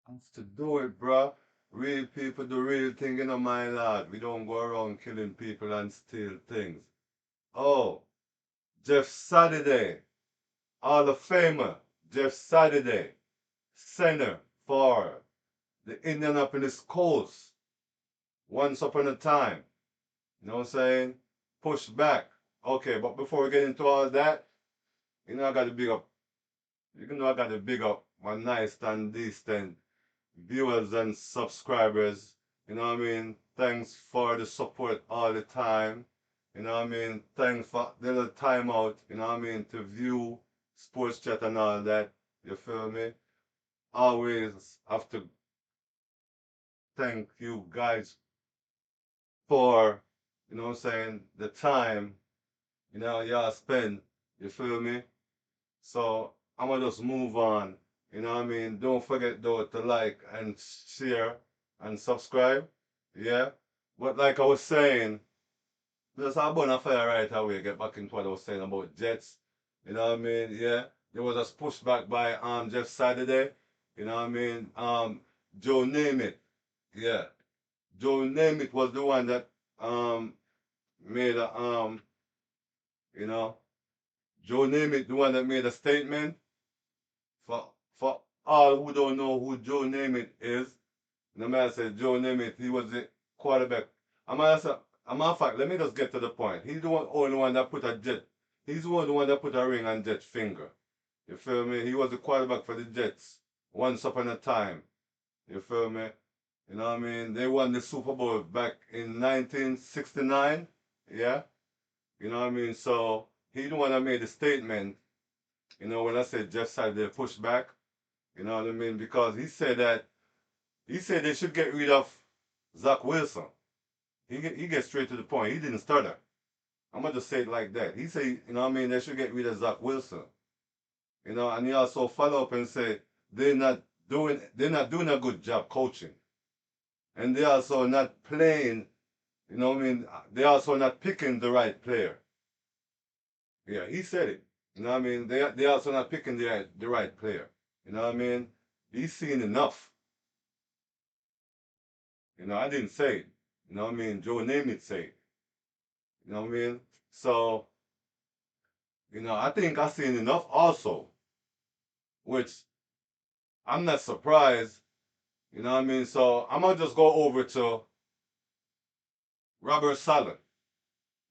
Have to do it, bruh. Real people do real thing, my lad. We don't go around killing people and steal things. Oh, Jeff Saturday, Hall of Famer, Jeff Saturday, center for the Indianapolis Colts. Once upon a time, you know what I'm saying? Push back. Okay, but before we get into all that, I got to big up. I got to big up my nice and decent viewers and subscribers. You know what I mean? Thanks for the support all the time. You know what I mean? Thanks for the little time out, you know what I mean, to view sports chat and all that. You feel me? Always have to thank you guys for, you know what I'm saying, the time, y'all spend. You feel me? So I'm gonna just move on. You know what I mean? Don't forget though to like and share and subscribe. Yeah. But like I was saying, just a bona fire right away, get back into what I was saying about Jets. You know what I mean? Yeah. There was a pushback by Jeff Saturday. You know what I mean? Joe Namath. Yeah. Joe Namath was the one that um made a you know, Joe Namath the one that made a statement for all who don't know who Joe Namath is. The man said Joe Namath, he was the quarterback. I'm gonna say, a matter of fact, let me just get to the point. He's the only one that put a jet. He's the only one that put a ring on Jet's finger. You feel me? He was the quarterback for the Jets once upon a time. You feel me? You know what I mean? They won the Super Bowl back in 1969. Yeah? You know what I mean? So he the one that made the statement. When I said Jeff Saturday pushed back. You know what I mean? Because he said they should get rid of Zach Wilson. He gets straight to the point. He didn't stutter. I'm gonna just say it like that. He said, they should get rid of Zach Wilson. And he also follow up and say they're not doing a good job coaching. And they're also not playing, they're also not picking the right player. Yeah, he said it. You know what I mean? They also not picking the right player. You know what I mean? He's seen enough. I didn't say it. You know what I mean? Joe Namath said it. You know what I mean? So, I think I've seen enough also, which I'm not surprised. You know what I mean? So I'm gonna just go over to Robert Saleh.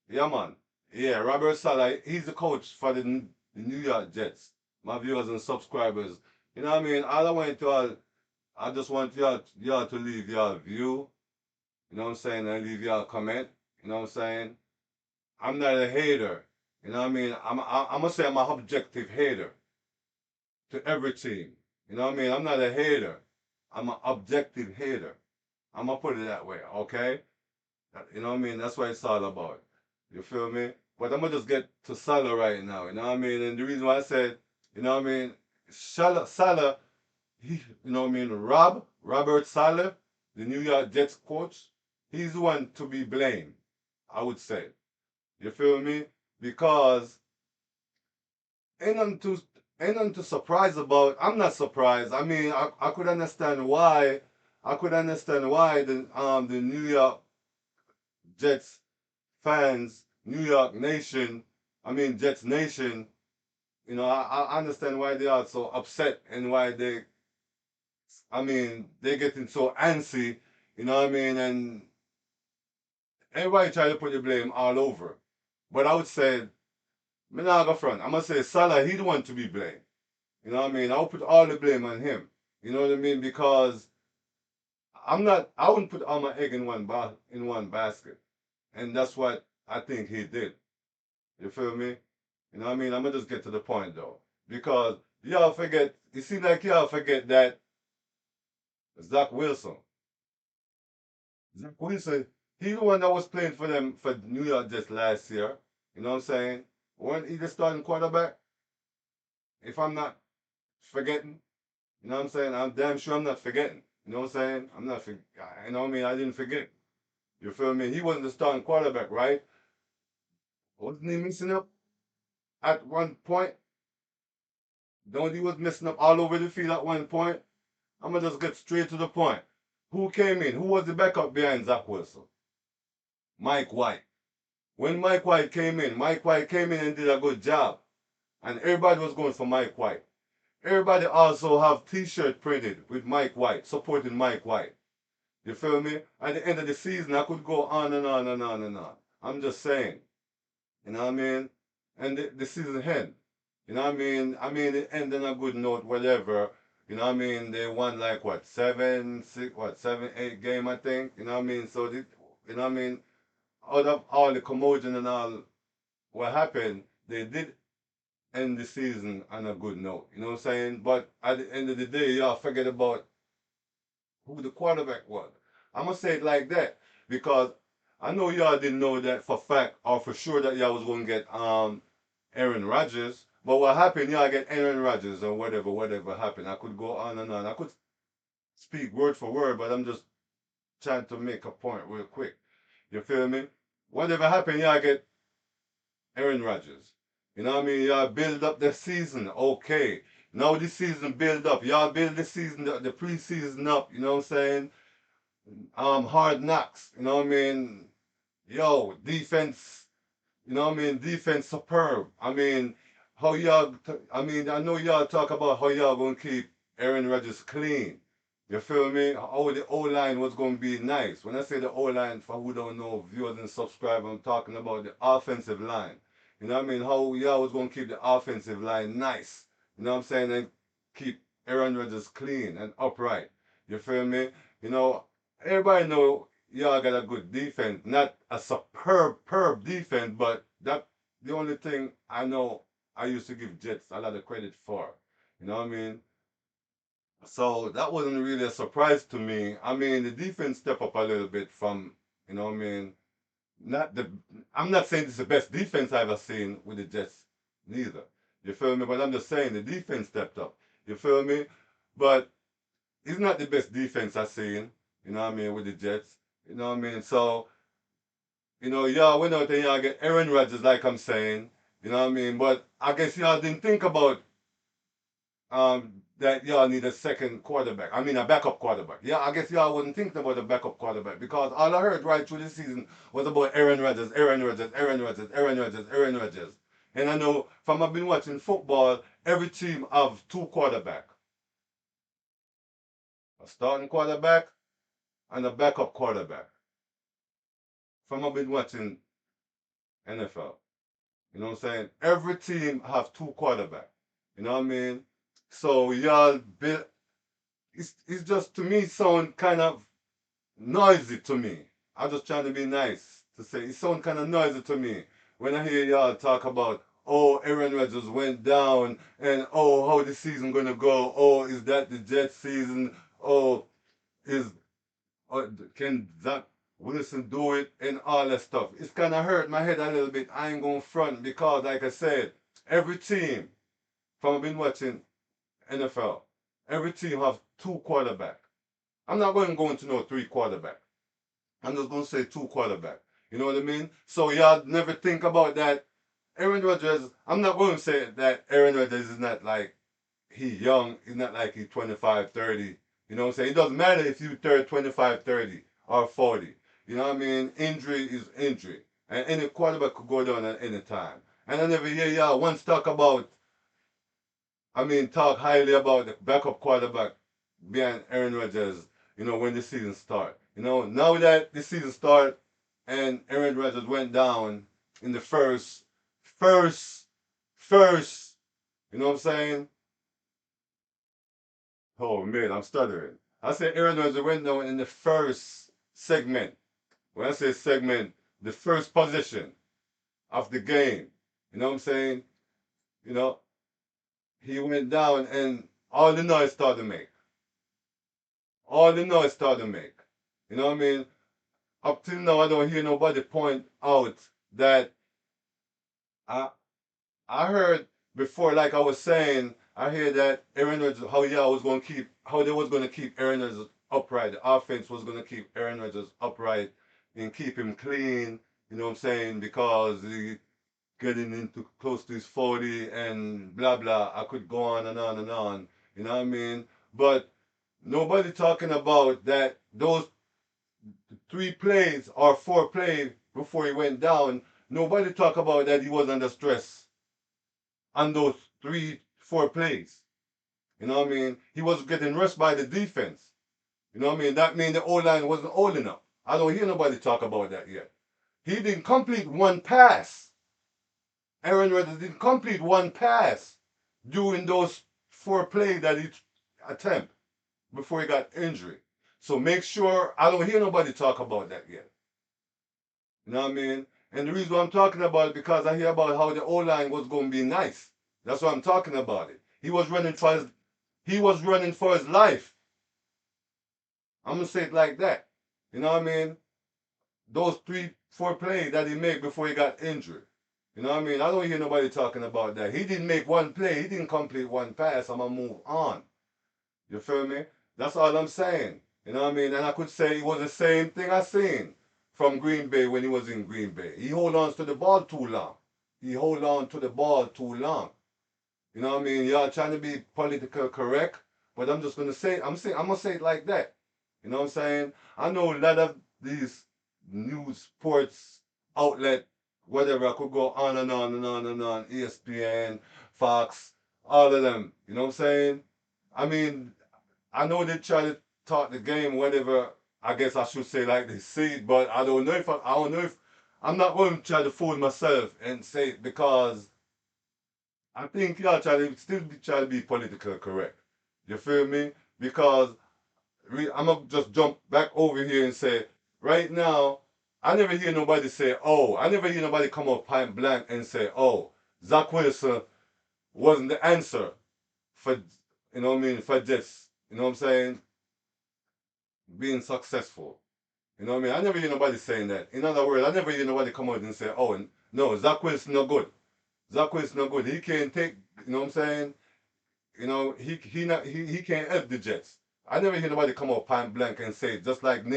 Yeah, man. Yeah, Robert Saleh. He's the coach for the New York Jets. My viewers and subscribers. You know what I mean? All I want to I just want y'all to leave y'all view. You know what I'm saying? And leave y'all comment. You know what I'm saying? I'm not a hater. You know what I mean? I'm gonna say I'm an objective hater to every team. You know what I mean? I'm not a hater. I'm an objective hater. I'm gonna put it that way, okay? You know what I mean? That's what it's all about. You feel me? But I'm gonna just get to Salah right now. You know what I mean? And the reason why I said, you know what I mean? Salah, you know what I mean? Robert Salah, the New York Jets coach, he's the one to be blamed. I would say. You feel me? Because ain't nothing to ain't nothing to surprise about. I'm not surprised. I mean, I could understand why. I could understand why the New York Jets fans, New York Nation, I mean Jets Nation. I understand why they are so upset and why they're getting so antsy. You know what I mean? And everybody try to put the blame all over. But I would say, me not go front. I'm gonna say Salah, he the one to be blamed. You know what I mean? I'll put all the blame on him. You know what I mean? Because I wouldn't put all my egg in one basket. And that's what I think he did. You feel me? You know what I mean? I'm gonna just get to the point though. Because it seems like y'all forget that Zach Wilson. Zach Wilson, he the one that was playing for them for New York just last year. You know what I'm saying? Wasn't he the starting quarterback? If I'm not forgetting. You know what I'm saying? I'm damn sure I'm not forgetting. You know what I'm saying? I'm not you know what I mean? I didn't forget. You feel me? He wasn't the starting quarterback, right? Wasn't he missing up at one point? Don't he was messing up all over the field at one point? I'm gonna just get straight to the point. Who came in? Who was the backup behind Zach Wilson? Mike White. When Mike White came in and did a good job. And everybody was going for Mike White. Everybody also have T-shirt printed with Mike White, supporting Mike White. You feel me? At the end of the season, I could go on and on and on and on. I'm just saying. You know what I mean? And the season end. You know what I mean? I mean, it ended on a good note, whatever. You know what I mean? They won like what, 7, 8 game, I think. You know what I mean? So, you know what I mean? Out of all the commotion and all what happened, they did end the season on a good note. You know what I'm saying? But at the end of the day, y'all forget about who the quarterback was. I'm gonna say it like that because I know y'all didn't know that for fact or for sure that y'all was gonna get Aaron Rodgers. But what happened? Y'all get Aaron Rodgers or whatever happened. I could go on and on. I could speak word for word, but I'm just trying to make a point real quick. You feel me? Whatever happened, y'all get Aaron Rodgers. You know what I mean? Y'all build up the season. Okay. Now the season build up. Y'all build the season, the preseason up. You know what I'm saying? Hard knocks. You know what I mean? Yo, defense. You know what I mean? Defense superb. I mean, I mean, I know y'all talk about how y'all gonna keep Aaron Rodgers clean. You feel me? How the O line was gonna be nice. When I say the O line, for who don't know, viewers and subscribers, I'm talking about the offensive line. You know what I mean? How y'all was gonna keep the offensive line nice. You know what I'm saying? And keep Aaron Rodgers clean and upright. You feel me? You know, everybody know y'all got a good defense, not a superb defense, but that the only thing I know I used to give Jets a lot of credit for. You know what I mean? So that wasn't really a surprise to me. I mean, the defense stepped up a little bit from, you know what I mean? Not the I'm not saying it's the best defense I've ever seen with the Jets, neither. You feel me? But I'm just saying the defense stepped up. You feel me? But it's not the best defense I've seen, you know what I mean, with the Jets. You know what I mean? So, you know, y'all went out there, y'all get Aaron Rodgers, like I'm saying, you know what I mean? But I guess y'all didn't think about that y'all need a second quarterback. I mean, a backup quarterback. Yeah, I guess y'all wasn't thinking about a backup quarterback because all I heard right through the season was about Aaron Rodgers, Aaron Rodgers, Aaron Rodgers, Aaron Rodgers, Aaron Rodgers. And I know from I've been watching football, every team have two quarterbacks. A starting quarterback and a backup quarterback. From I've been watching NFL. You know what I'm saying? Every team have two quarterbacks. You know what I mean? So y'all build it's just to me sound kind of noisy to me. I'm just trying to be nice to say it sounds kind of noisy to me when I hear y'all talk about oh Aaron Rodgers went down and oh how the season gonna go, oh is that the Jets season, oh is can Zach Wilson do it and all that stuff. It's kind of hurt my head a little bit. I ain't going front because like I said, every team from been watching NFL, every team have two quarterbacks. I'm not going to go into no three quarterback. I'm just going to say two quarterback. You know what I mean? So y'all never think about that. Aaron Rodgers, I'm not going to say that Aaron Rodgers is not like he young. He's not like he's 25, 30. You know what I'm saying? It doesn't matter if you 25, 30 or 40. You know what I mean? Injury is injury. And any quarterback could go down at any time. And I never hear y'all once talk about, talk highly about the backup quarterback behind Aaron Rodgers, you know, when the season start. You know, now that the season start and Aaron Rodgers went down in the first, first, you know what I'm saying? Oh man, I'm stuttering. I said Aaron Rodgers went down in the first segment. When I say segment, the first position of the game. You know what I'm saying? You know, he went down and all the noise started to make. All the noise started to make. You know what I mean? Up till now, I don't hear nobody point out that I I heard before, like I was saying, I hear that Aaron Rodgers, how they was gonna keep Aaron Rodgers upright. The offense was gonna keep Aaron Rodgers upright and keep him clean. You know what I'm saying? Because he getting into close to his 40 and blah blah. I could go on and on and on. You know what I mean? But Nobody talking about that those 3 plays or 4 plays before he went down. Nobody talk about that he was under stress on those 3, 4 plays. You know what I mean? He was getting rushed by the defense. You know what I mean? That means the O line wasn't old enough. I don't hear nobody talk about that yet. He didn't complete one pass. Aaron Rodgers didn't complete one pass during those 4 plays that he attempt before he got injured. So make sure I don't hear nobody talk about that yet. You know what I mean? And the reason why I'm talking about it because I hear about how the O line was going to be nice. That's why I'm talking about it. He was running for his life. I'm gonna say it like that. You know what I mean? Those 3, 4 plays that he made before he got injured. You know what I mean? I don't hear nobody talking about that. He didn't make one play. He didn't complete one pass. I'm gonna move on. You feel me? That's all I'm saying. You know what I mean? And I could say it was the same thing I seen from Green Bay when he was in Green Bay. He hold on to the ball too long. He hold on to the ball too long. You know what I mean? Y'all trying to be political correct, but I'm just gonna say I'm gonna say it like that. You know what I'm saying? I know a lot of these news sports outlet, whatever, I could go on and on and on and on, ESPN, Fox, all of them. You know what I'm saying? I mean, I know they try to talk the game, whatever. I guess I should say like they see it, but I don't know if I'm not going to try to fool myself and say it because I think y'all try to be politically correct. You feel me? Because I'm gonna just jump back over here and say, right now, I never hear nobody say, oh, I never hear nobody come up point blank and say, oh, Zach Wilson wasn't the answer for, you know what I mean, for this, you know what I'm saying, being successful. You know what I mean? I never hear nobody saying that. In other words, I never hear nobody come out and say, oh, no, Zach Wilson no good. Zach Wilson no good. He can't take, you know what I'm saying? You know, he can't help the Jets. I never hear nobody come out point blank and say, just like Joe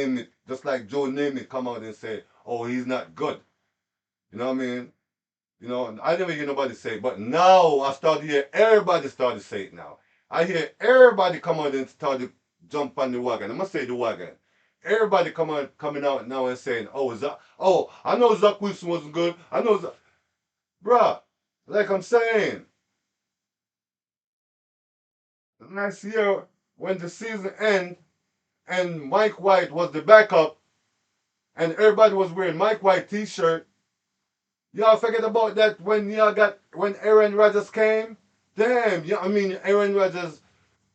Namath come out and say, oh, he's not good. You know what I mean? You know, I never hear nobody say it, but now I start to hear everybody start to say it now. I hear everybody come out and start to jump on the wagon. I'm gonna say the wagon. Everybody coming out now and saying, oh, I know Zach Wilson wasn't good. I know Zach, bruh, like I'm saying, last year when the season ended and Mike White was the backup and everybody was wearing Mike White t-shirt, y'all forget about that when Aaron Rodgers came? Damn, yeah, I mean Aaron Rodgers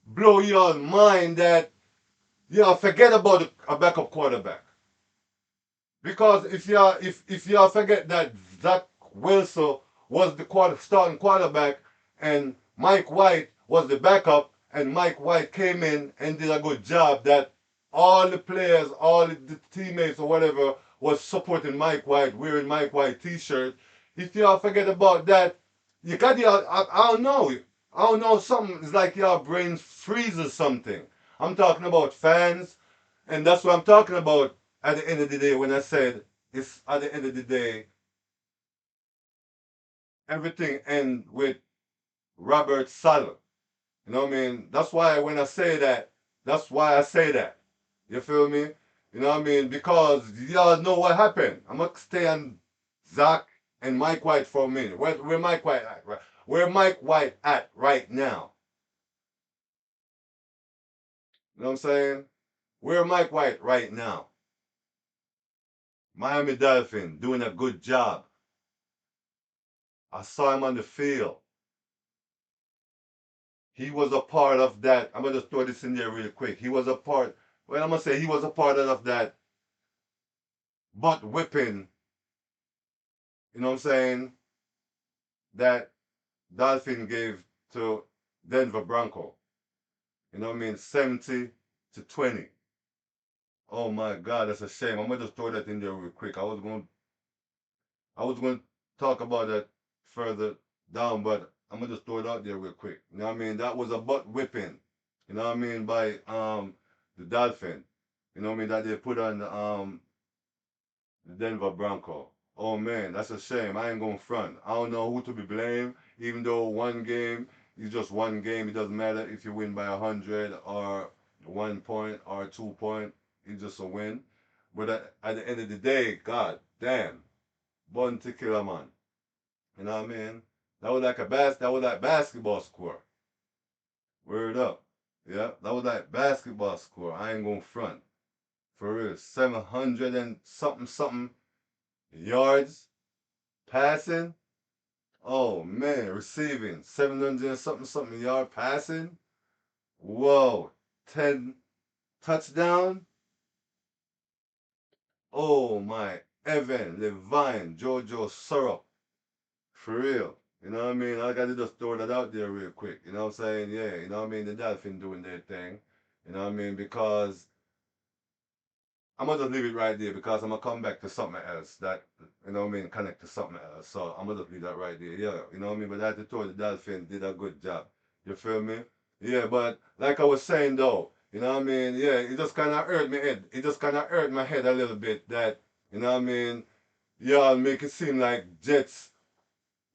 blow your mind that y'all forget about a backup quarterback. Because if y'all forget that Zach Wilson was the starting quarterback and Mike White was the backup and Mike White came in and did a good job that all the players, all the teammates or whatever was supporting Mike White, wearing Mike White t-shirt. If y'all forget about that, you got y'all, I don't know. I don't know, something is like y'all brains freeze or something. I'm talking about fans, and that's what I'm talking about at the end of the day when I said it's at the end of the day, everything ends with Robert Saleh. You know what I mean? That's why when I say that, that's why I say that. You feel me? You know what I mean? Because y'all know what happened. I'm gonna stay on Zach and Mike White for a minute. Where Mike White at? Right? Where Mike White at right now? You know what I'm saying? Where Mike White right now? Miami Dolphin doing a good job. I saw him on the field. He was a part of that. I'm gonna just throw this in there real quick. He was a part. Well, I'm gonna say he was a part of that butt whipping. You know what I'm saying? That Dolphin gave to Denver Bronco. You know what I mean? 70-20. Oh my God, that's a shame. I'm gonna just throw that in there real quick. I was going to talk about that further down, but I'm gonna just throw it out there real quick. You know what I mean? That was a butt whipping. You know what I mean by the Dolphin. You know what I mean that they put on the Denver Bronco. Oh man, that's a shame. I ain't gonna front. I don't know who to be blamed. Even though one game is just one game, it doesn't matter if you win by 100 or 1 point or 2 point, it's just a win. But at the end of the day, god damn, Bounty killer man. You know what I mean? That was like basketball score. Word up. Yeah, that was like basketball score. I ain't gonna front. For real. 700 and something something yards passing. Oh man, receiving 700 and something something yard passing. Whoa, 10 touchdown. Oh my, Evan, Levine, Jojo Syrup. For real. You know what I mean? I gotta just throw that out there real quick. You know what I'm saying? Yeah, you know what I mean? The Dolphin doing their thing. You know what I mean? Because I'm gonna just leave it right there because I'm gonna come back to something else that you know what I mean, connect to something else. So I'm gonna just leave that right there. Yeah, you know what I mean? But I had to throw the Dolphin did a good job. You feel me? Yeah, but like I was saying though, you know what I mean? Yeah, it just kinda hurt my head. It just kinda hurt my head a little bit that, you know what I mean, y'all make it seem like Jets,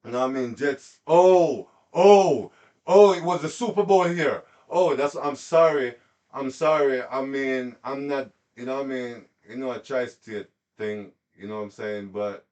you know what I mean? Jets. Oh, it was the Super Bowl here. Oh, that's, I'm sorry. I'm sorry. I mean, I'm not, you know what I mean? You know, a tri-state thing, you know what I'm saying? But,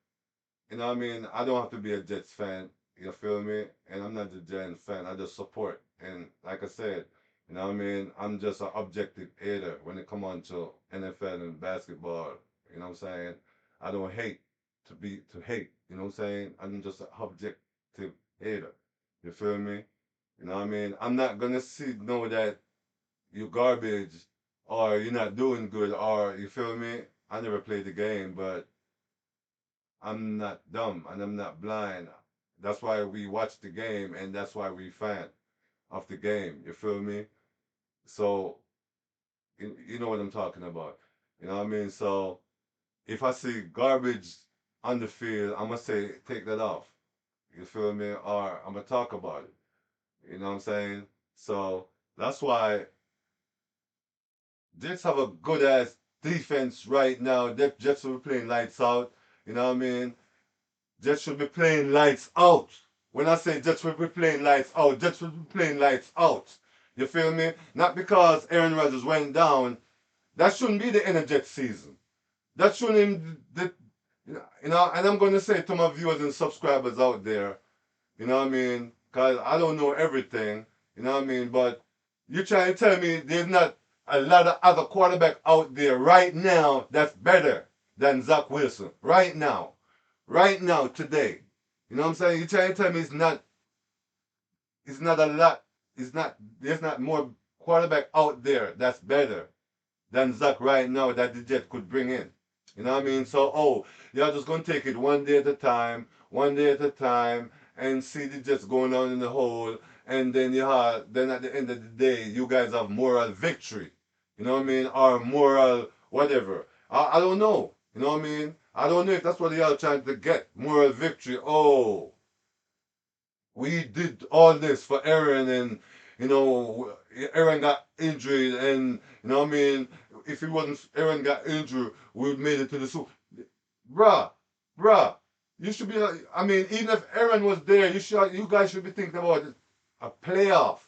you know what I mean? I don't have to be a Jets fan, you feel me? And I'm not a Giants fan. I just support. And like I said, you know what I mean? I'm just an objective hater when it come on to NFL and basketball. You know what I'm saying? I don't hate to hate. You know what I'm saying? I'm just an objective hater. You feel me? You know what I mean? I'm not gonna know that you garbage or you're not doing good or you feel me? I never played the game, but I'm not dumb and I'm not blind. That's why we watch the game and that's why we fan of the game. You feel me? So you know what I'm talking about. You know what I mean? So if I see garbage on the field, I'm gonna say take that off. You feel me? Or I'm gonna talk about it. You know what I'm saying? So that's why Jets have a good ass defense right now. Jets will be playing lights out. You know what I mean? Jets should be playing lights out. When I say Jets will be playing lights out, Jets will be playing lights out. You feel me? Not because Aaron Rodgers went down. That shouldn't be the end of Jets season. That shouldn't. You know, and I'm going to say to my viewers and subscribers out there, you know what I mean? Because I don't know everything, you know what I mean? But you're trying to tell me there's not a lot of other quarterback out there right now that's better than Zach Wilson. Right now. Right now, today. You know what I'm saying? You're trying to tell me it's not a lot, there's not more quarterback out there that's better than Zach right now that the Jet could bring in. You know what I mean? So, you're just going to take it one day at a time, and see the Jets going down in the hole. And then then at the end of the day, you guys have moral victory. You know what I mean? Or moral whatever. I don't know. You know what I mean? I don't know if that's what y'all trying to get. Moral victory. Oh, we did all this for Aaron and Aaron got injured and you know what I mean if it wasn't Aaron got injured we would made it to the Super. Bruh, bruh, you should be like, I mean even if Aaron was there you guys should be thinking about a playoff.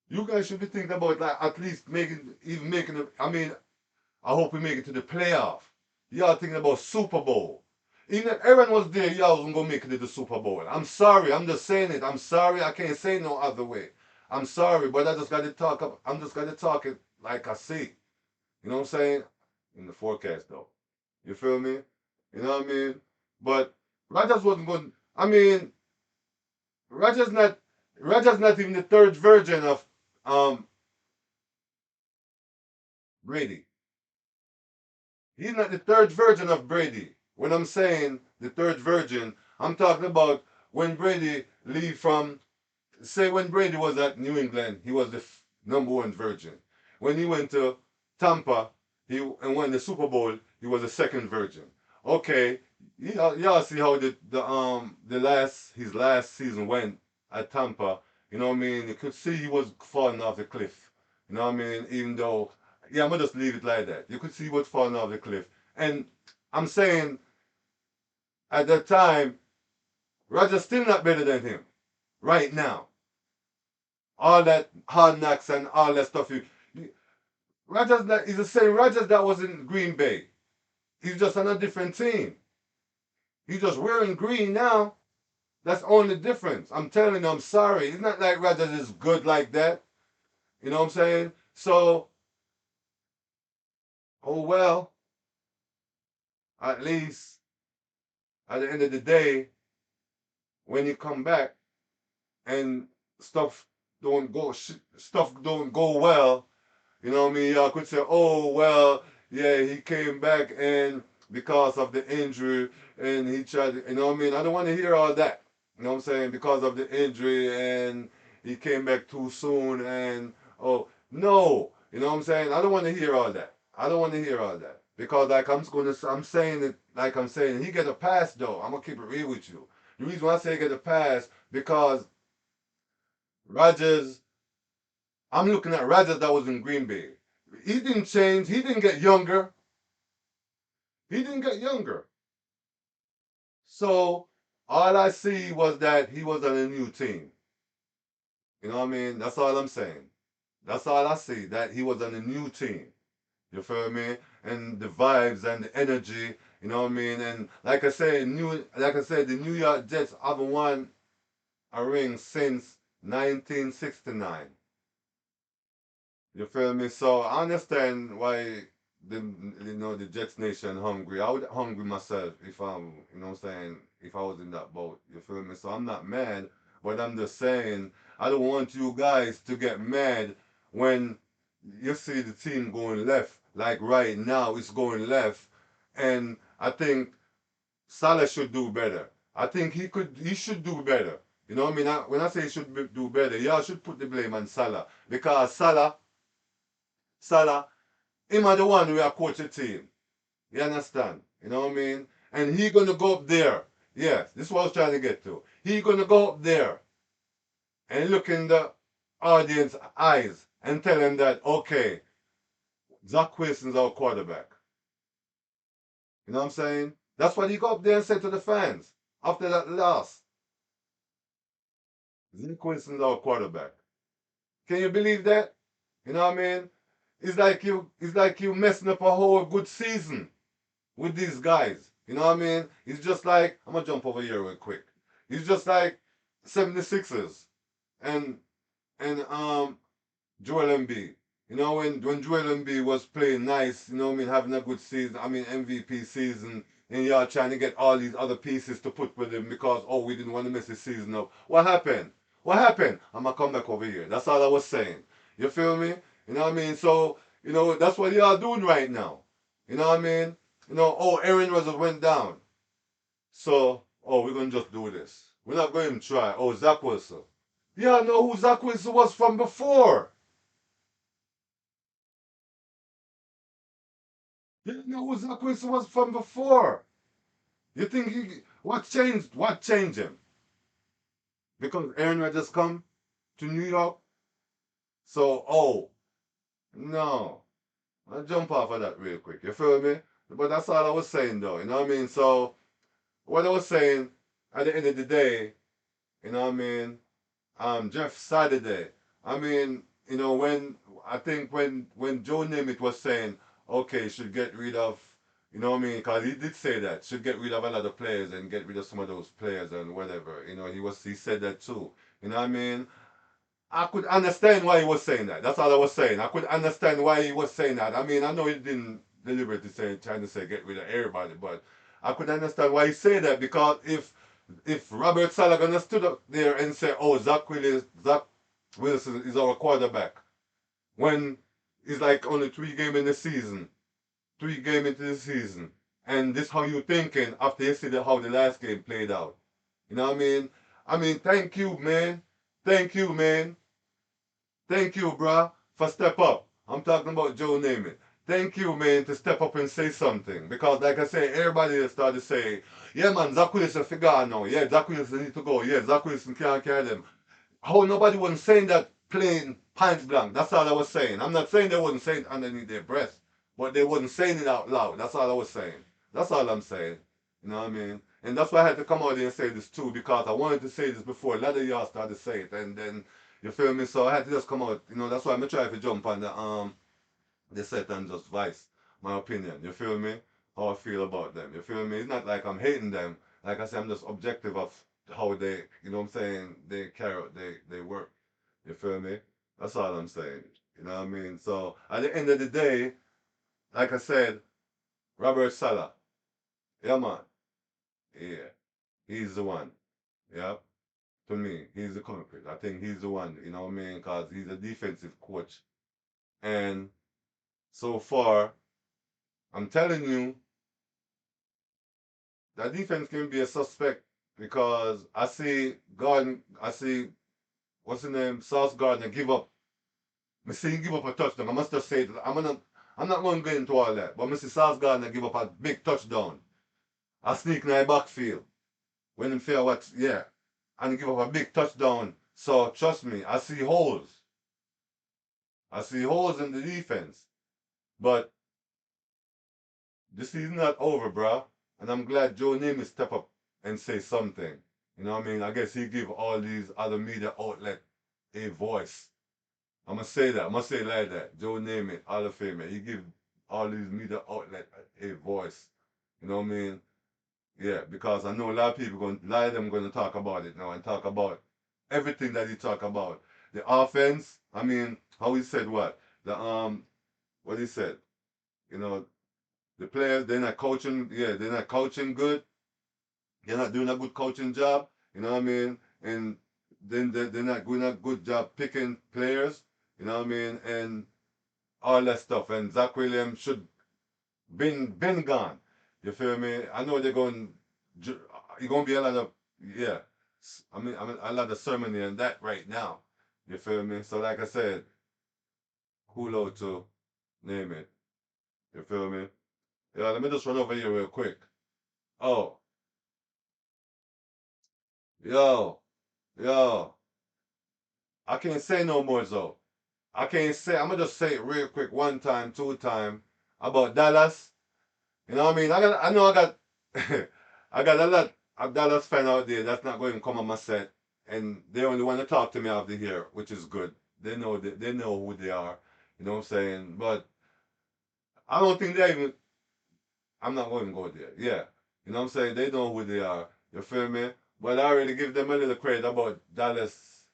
You guys should be thinking about like at least making it. I mean I hope we make it to the playoff. Y'all thinking about Super Bowl. Even if Aaron was there, y'all wasn't gonna make it to the Super Bowl. I'm sorry, I'm just saying it. I'm sorry, I can't say no other way. I'm sorry, but I just gotta talk up. I'm just gonna talk it like I see. You know what I'm saying? In the forecast though. You feel me? You know what I mean? But Rogers wasn't going. I mean, Rogers not. Rogers not even the third version of um Brady. He's not the third version of Brady. When I'm saying the third version, I'm talking about when Brady leave from, say when Brady was at New England, he was the number one virgin. When he went to Tampa, and won the Super Bowl, he was the second virgin. Okay, y'all see how his last season went at Tampa. You know what I mean? You could see he was falling off the cliff. You know what I mean? Even though, yeah, I'm gonna just leave it like that. You could see he was falling off the cliff. And I'm saying at that time, Roger's still not better than him right now. All that hard knocks and all that stuff. Rogers that is the same Rogers that was in Green Bay. He's just on a different team. He's just wearing green now. That's the only difference. I'm telling you, I'm sorry. It's not like Rogers is good like that. You know what I'm saying? So, oh well, at least at the end of the day, when you come back and stuff stuff don't go well, you know what I mean? Y'all could say, oh, well, yeah, he came back and because of the injury and he tried to, you know what I mean? I don't want to hear all that. You know what I'm saying? Because of the injury and he came back too soon and, oh, no. You know what I'm saying? I don't want to hear all that. I don't want to hear all that. Because like I'm saying it like I'm saying, he get a pass though. I'm going to keep it real with you. The reason why I say he get a pass because Rodgers I'm looking at Rodgers that was in Green Bay. He didn't change. He didn't get younger. He didn't get younger. So all I see was that he was on a new team. You know what I mean? That's all I'm saying. That's all I see. That he was on a new team. You feel me? And the vibes and the energy. You know what I mean? And like I said, the New York Jets haven't won a ring since 1969. You feel me? So I understand why the Jets Nation hungry. I would hungry myself if I'm you know what I'm saying, if I was in that boat. You feel me? So I'm not mad, but I'm just saying I don't want you guys to get mad when you see the team going left. Like right now it's going left. And I think Salah should do better. I think he should do better. You know what I mean? When I say he should do better, y'all should put the blame on Salah because Salah, him are the one who are coach the team. You understand? You know what I mean? And he gonna go up there. Yes, this is what I was trying to get to. He gonna go up there and look in the audience eyes and tell him that okay, Zach Wilson's our quarterback. You know what I'm saying? That's what he go up there and said to the fans after that loss. Zach Wilson's our quarterback. Can you believe that? You know what I mean? It's like you messing up a whole good season with these guys. You know what I mean? It's just like I'm gonna jump over here real quick. It's just like 76ers and and Joel Embiid. You know when Joel Embiid was playing nice, you know what I mean, having a good season, I mean MVP season, and y'all trying to get all these other pieces to put with him because oh we didn't want to mess the season up. What happened? What happened? I'm gonna come back over here. That's all I was saying. You feel me? You know what I mean? So, that's what y'all doing right now. You know what I mean? Oh Aaron Rodgers went down. So, oh, we're gonna just do this. We're not going to try. Oh, Zach Wilson. Y'all know who Zach Wilson was from before. You know who Zach Wilson was from before. You think what changed? What changed him? Because Aaron Rodgers come to New York. So, oh no, I'll jump off of that real quick. You feel me? But that's all I was saying, though. You know what I mean? So, what I was saying at the end of the day, you know what I mean? Jeff Saturday. I mean, when I think when Joe Namath was saying, okay, should get rid of, you know what I mean? Because he did say that should get rid of a lot of players and get rid of some of those players and whatever. He said that too. You know what I mean? I could understand why he was saying that. That's all I was saying. I could understand why he was saying that. I mean, I know he didn't deliberately trying to say get rid of everybody, but I could understand why he said that because if Robert Sala gonna stood up there and say, "Oh, Zach Wilson is our quarterback," when it's like only 3 games in the season, 3 games into the season, and this how you thinking after you see how the last game played out. You know what I mean? I mean, thank you, man. Thank you, man. Thank you, bruh, for step up. I'm talking about Joe Namath. Thank you, man, to step up and say something. Because, like I say, everybody started to say, yeah, man, Zach Wilson figure now. Yeah, Zach Wilson need to go. Yeah, Zach Wilson can't carry them. How nobody wasn't saying that plain point blank. That's all I was saying. I'm not saying they wasn't saying it underneath their breath, but they wasn't saying it out loud. That's all I was saying. That's all I'm saying. You know what I mean? And that's why I had to come out here and say this too, because I wanted to say this before a lot of y'all started to say it, and then you feel me? So I had to just come out. That's why I'm trying to jump on the They set and just vice my opinion. You feel me? How I feel about them. You feel me? It's not like I'm hating them. Like I said, I'm just objective of how they, you know what I'm saying, they carry out they work. You feel me? That's all I'm saying. You know what I mean? So at the end of the day, like I said, Robert Salah. Yeah man. Yeah. He's the one. Yeah. To me, he's the culprit. I think he's the one, you know what I mean? Because he's a defensive coach. And so far, I'm telling you, that defense can be a suspect because I see, what's his name, Sauce Gardner give up. I see him give up a touchdown. I must just say, I'm not going to get into all that, but I see Sauce Gardner give up a big touchdown. A sneak in the backfield. When him fair what, yeah. And give up a big touchdown. So trust me, I see holes. I see holes in the defense. But the season's not over, bro. And I'm glad Joe Namath step up and say something. You know what I mean? I guess he give all these other media outlet a voice. I'm gonna say that. I'm gonna say it like that. Joe Namath, Hall of Fame. He give all these media outlet a voice. You know what I mean? Yeah, because I know a lot of people a lot of them gonna talk about it now and talk about everything that he talk about. The offense. I mean, how he said what? What he said. You know, the players they're not coaching. Yeah, they're not coaching good. They're not doing a good coaching job. You know what I mean? And then they're not doing a good job picking players. You know what I mean? And all that stuff. And Zach Williams should been gone. You feel me? I know they're going. You're gonna be a lot of yeah. I mean a lot of ceremony and that right now. You feel me? So like I said, Hulo to name it. You feel me? Yeah. Let me just run over here real quick. Oh, yo, yo. I can't say no more though. I can't say. I'm gonna just say it real quick, one time, two time about Dallas. You know what I mean? I know I got, I got a lot of Dallas fan out there that's not going to come on my set, and they only want to talk to me after here, which is good. They know who they are. You know what I'm saying? But I don't think they even. I'm not going to go there. Yeah, you know what I'm saying? They know who they are. You feel me? But I already give them a little credit about Dallas.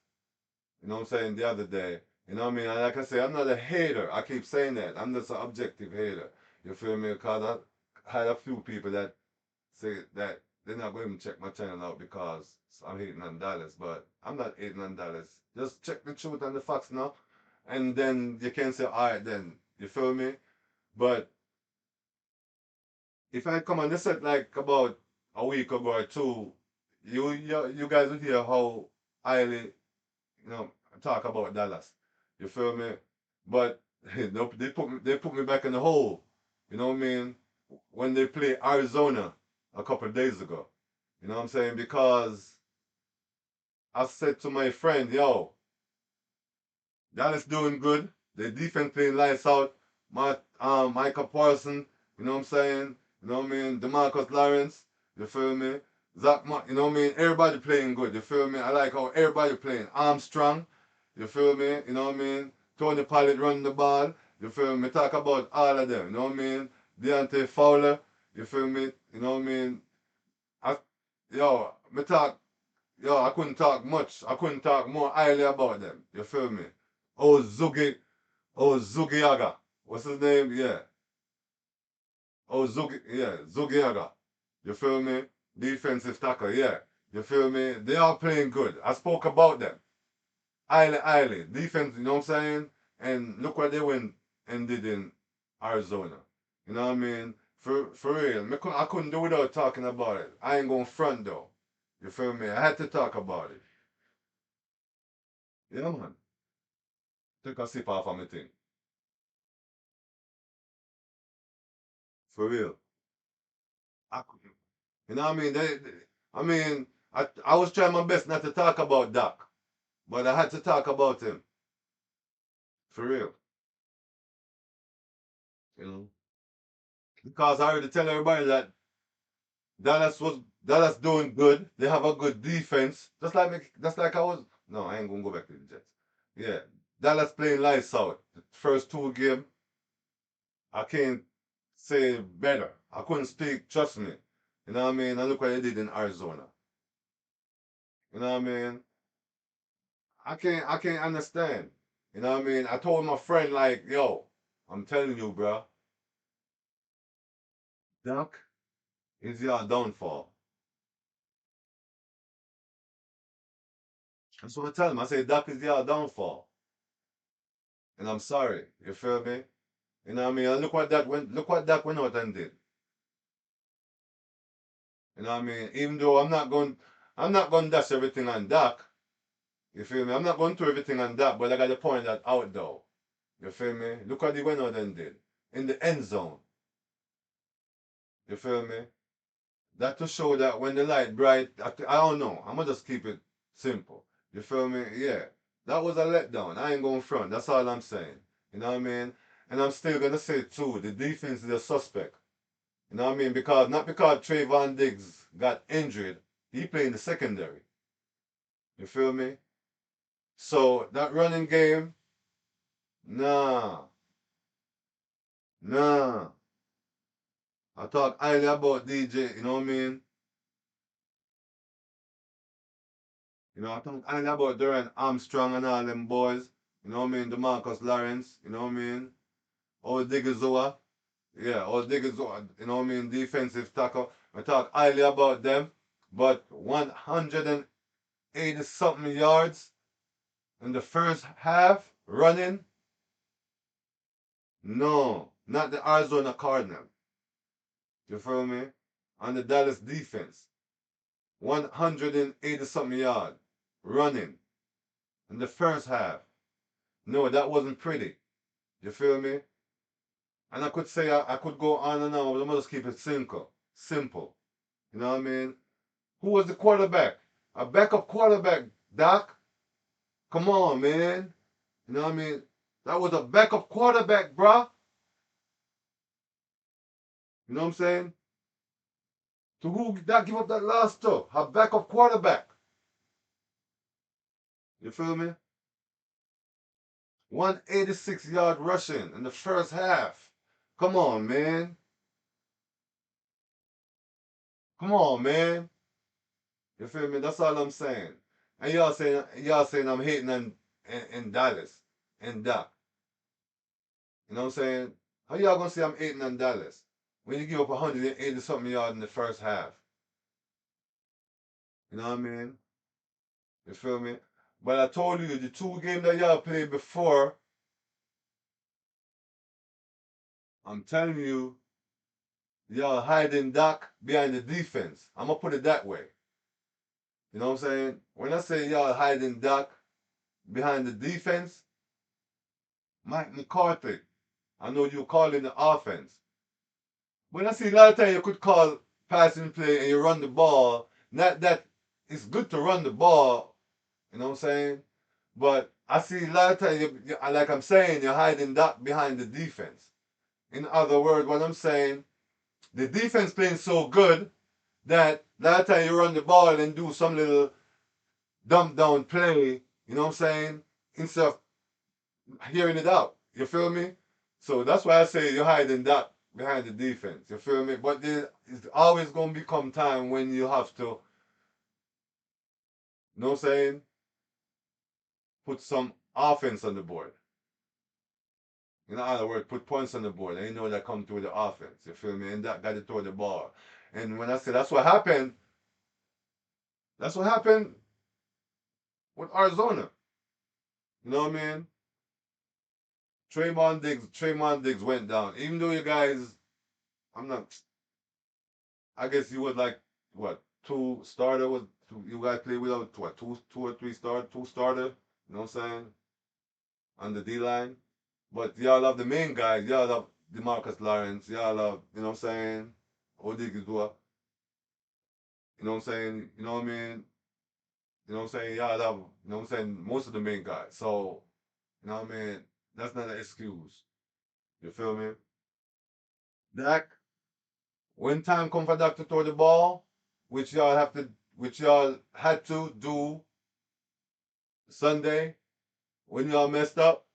You know what I'm saying? The other day. You know what I mean? And like I say, I'm not a hater. I keep saying that. I'm just an objective hater. You feel me? Because I had a few people that say that they're not going to check my channel out because I'm hating on Dallas. But I'm not hating on Dallas. Just check the truth and the facts now. And then you can say, all right, then. You feel me? But if I come on this set like about a week ago or two, you guys will hear how highly you know, talk about Dallas. You feel me? But nope, they put me back in the hole. You know what I mean? When they play Arizona a couple of days ago. You know what I'm saying? Because I said to my friend, yo, Dallas doing good. The defense playing lights out. Michael Parsons, you know what I'm saying? You know what I mean? DeMarcus Lawrence, you feel me? You know what I mean? Everybody playing good, you feel me? I like how everybody playing. Armstrong, you feel me? You know what I mean? Tony Pollard running the ball, you feel me? Talk about all of them, you know what I mean? Deontay Fowler, you feel me? You know what I mean? I, me talk, I couldn't talk much. I couldn't talk more highly about them, you feel me? Oh, Zugiaga. What's his name? Yeah. Zugiaga. You feel me? Defensive tackle, yeah. You feel me? They are playing good. I spoke about them. Highly. Defense, you know what I'm saying? And look what they went and did in Arizona. You know what I mean? For real. I couldn't do without talking about it. I ain't going front though. You feel me? I had to talk about it. Yeah, man. Take a sip off of my thing. For real. I, You know what I mean? I mean, I was trying my best not to talk about Doc, but I had to talk about him for real. You know, because I already tell everybody that Dallas doing good. They have a good defense. Just like I was. No, I ain't gonna go back to the Jets. Yeah, Dallas playing lights out. The first two game. I can't say better. I couldn't speak, trust me. You know what I mean? And look what they did in Arizona. You know what I mean? I can't understand. You know what I mean? I told my friend like, yo, I'm telling you, bro, Duck is your downfall. That's what I tell him. I say Duck is your downfall. And I'm sorry. You feel me? You know what I mean? And look what Duck went out and did. You know what I mean? Even though I'm not going to dash everything on Duck. You feel me? I'm not going to everything on Duck, but I got to point that out though. You feel me? Look what he went out and did. In the end zone. You feel me? That to show that when the light bright, I don't know. I'm gonna just keep it simple. You feel me? Yeah. That was a letdown. I ain't going front. That's all I'm saying. You know what I mean? And I'm still gonna say too, the defense is a suspect. You know what I mean? Because not because Trayvon Diggs got injured, he played in the secondary. You feel me? So that running game, nah, nah. I talk highly about DJ, you know what I mean? I talk highly about Duran Armstrong and all them boys. You know what I mean? DeMarcus Lawrence, you know what I mean? Old Diggazoa. Yeah, old Diggazoa, you know what I mean? Defensive tackle. I talk highly about them. But 180 something yards in the first half running? No, not the Arizona Cardinal. You feel me? On the Dallas defense. 180 something yard running in the first half. No, that wasn't pretty. You feel me? And I could say I could go on and on, but I'm just keep it simple. Simple. You know what I mean? Who was the quarterback? A backup quarterback, Doc. Come on, man. You know what I mean? That was a backup quarterback, bruh. You know what I'm saying? To who that give up that last stuff? A backup quarterback. You feel me? 186-yard rushing in the first half. Come on, man. Come on, man. You feel me? That's all I'm saying. And y'all saying I'm hating in Dallas and Doc. You know what I'm saying? How y'all gonna say I'm hating on Dallas when you give up 180 something yards in the first half? You know what I mean? You feel me? But I told you the two games that y'all played before, I'm telling you, y'all hiding Doc behind the defense. I'm gonna put it that way. You know what I'm saying? When I say y'all hiding Doc behind the defense, Mike McCarthy, I know you calling the offense. When I see a lot of times you could call passing play and you run the ball, not that it's good to run the ball, you know what I'm saying? But I see a lot of times, like I'm saying, you're hiding that behind the defense. In other words, what I'm saying, the defense playing so good that a lot of times you run the ball and do some little dump down play, you know what I'm saying? Instead of hearing it out. You feel me? So that's why I say you're hiding that behind the defense. You feel me? But there's always gonna become time when you have to, you know what I'm saying? Put some offense on the board. In other words, put points on the board. And you know that come through the offense. You feel me? And that got to throw the ball. And when I say that's what happened with Arizona. You know what I mean? Trayvon Diggs went down. Even though you guys, I'm not. I guess you would like what two starter was two, you guys play without what two or three two starter. You know what I'm saying on the D line. But y'all have the main guys. Y'all have DeMarcus Lawrence. Y'all have you know what I'm saying Odigizua. You know what I'm saying. You know what I mean. You know what I'm saying. Y'all have you know what I'm saying most of the main guys. So you know what I mean. That's not an excuse. You feel me? Dak, when time come for Dak to throw the ball, which y'all had to do Sunday when y'all messed up,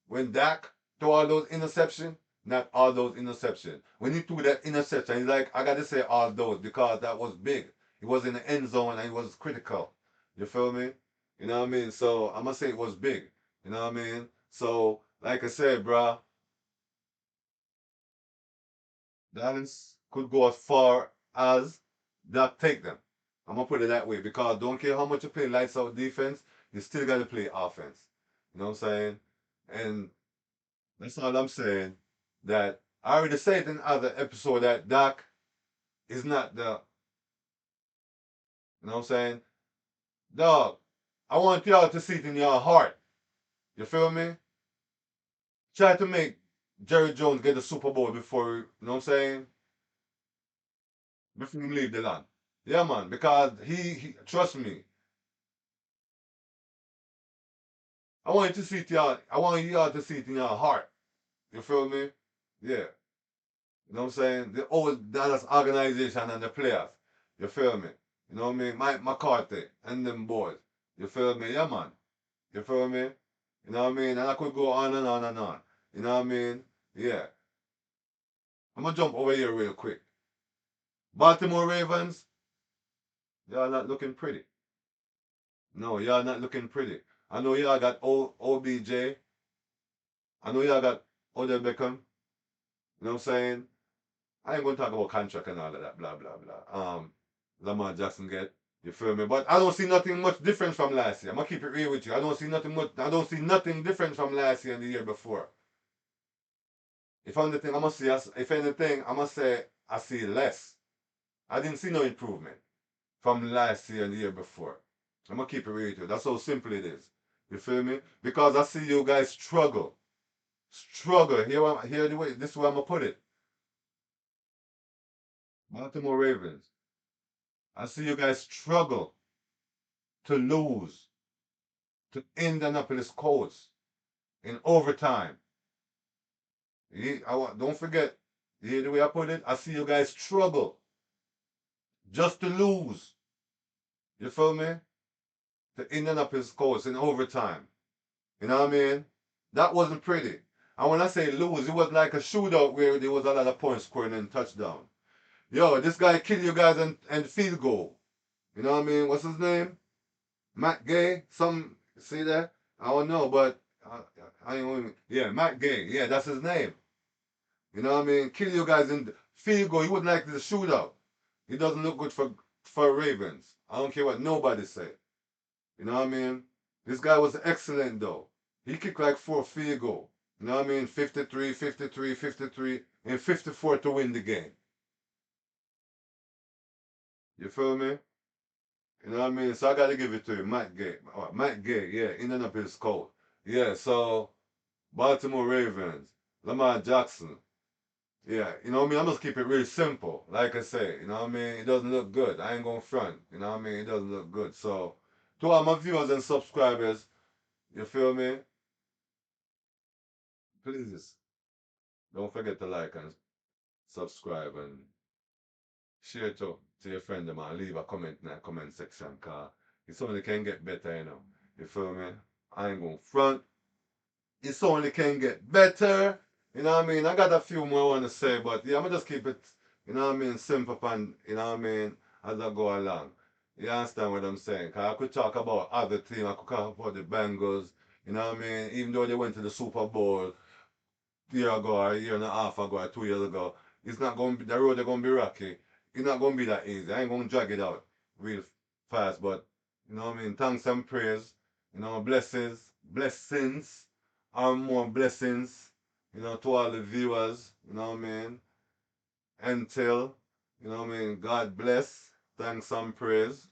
when Dak threw all those interceptions, not all those interceptions. When he threw that interception, he's like, I got to say all those because that was big. He was in the end zone and it was critical. You feel me? You know what I mean? So I'm going to say it was big. You know what I mean? So, like I said, bruh, Dallas could go as far as that take them. I'm gonna put it that way because don't care how much you play lights out defense, you still gotta play offense. You know what I'm saying? And that's all I'm saying. That I already said in other episode that Doc is not the, you know what I'm saying? Dog, I want y'all to see it in your heart. You feel me? Try to make Jerry Jones get the Super Bowl before, you know what I'm saying? Before you leave the land. Yeah, man, because he trust me, I want you to see it y'all. I want y'all to see it in your heart. You feel me? Yeah. You know what I'm saying? The old Dallas organization and the players. You feel me? You know what I mean? Mike McCarthy and them boys. You feel me? Yeah, man. You feel me? You know what I mean? And I could go on and on and on. You know what I mean? Yeah. I'm gonna jump over here real quick. Baltimore Ravens, y'all not looking pretty. No, y'all not looking pretty. I know y'all got OBJ. I know y'all got Odell Beckham. You know what I'm saying? I ain't gonna talk about contract and all of that, blah blah blah. Lamar Jackson get, you feel me? But I don't see nothing much different from last year. I'm gonna keep it real with you. I don't see nothing different from last year and the year before. If anything, if anything, I'm gonna say I see less. I didn't see no improvement from last year and the year before. I'm gonna keep it real with you. That's how simple it is. You feel me? Because I see you guys struggle. Struggle. Here the way this is where I'm gonna put it. Baltimore Ravens. I see you guys struggle to lose to Indianapolis Colts in overtime. Don't forget, you hear the way I put it? I see you guys struggle just to lose. You feel me? To Indianapolis Colts in overtime. You know what I mean? That wasn't pretty. And when I say lose, it was like a shootout where there was a lot of points scored and touchdown. Yo, this guy killed you guys and field goal. You know what I mean? What's his name? Matt Gay? See that? I don't know, but I ain't yeah, Matt Gay. Yeah, that's his name. You know what I mean? Kill you guys in the field goal. He wouldn't like the shootout. He doesn't look good for Ravens. I don't care what nobody say. You know what I mean? This guy was excellent though. He kicked like 4 field goal. You know what I mean? 53, 53, 53, and 54 to win the game. You feel me? You know what I mean? So I got to give it to you, Matt Gay. Matt Gay, yeah, Indianapolis Colts. Yeah, so Baltimore Ravens, Lamar Jackson. Yeah, you know what I mean? I'm just keep it really simple. Like I say, you know what I mean? It doesn't look good. I ain't gonna front. You know what I mean? It doesn't look good. So, to all my viewers and subscribers, you feel me? Please don't forget to like and subscribe and share to your friend them and leave a comment in the comment section, cause it's only can get better, you know. You feel me? I ain't gonna front. It's only can get better. You know what I mean? I got a few more I want to say, but yeah, I'm gonna just keep it, you know what I mean, simple and, you know what I mean, as I go along. You understand what I'm saying? Cause I could talk about other teams, I could talk about the Bengals, you know what I mean? Even though they went to the Super Bowl a year ago, or a year and a half ago, or 2 years ago, it's not going to be, the road is going to be rocky. It's not going to be that easy. I ain't going to drag it out real fast, but, you know what I mean? Thanks and praise, you know, blessings, and more blessings, you know, to all the viewers, you know what I mean? Until, you know what I mean? God bless, thanks and praise.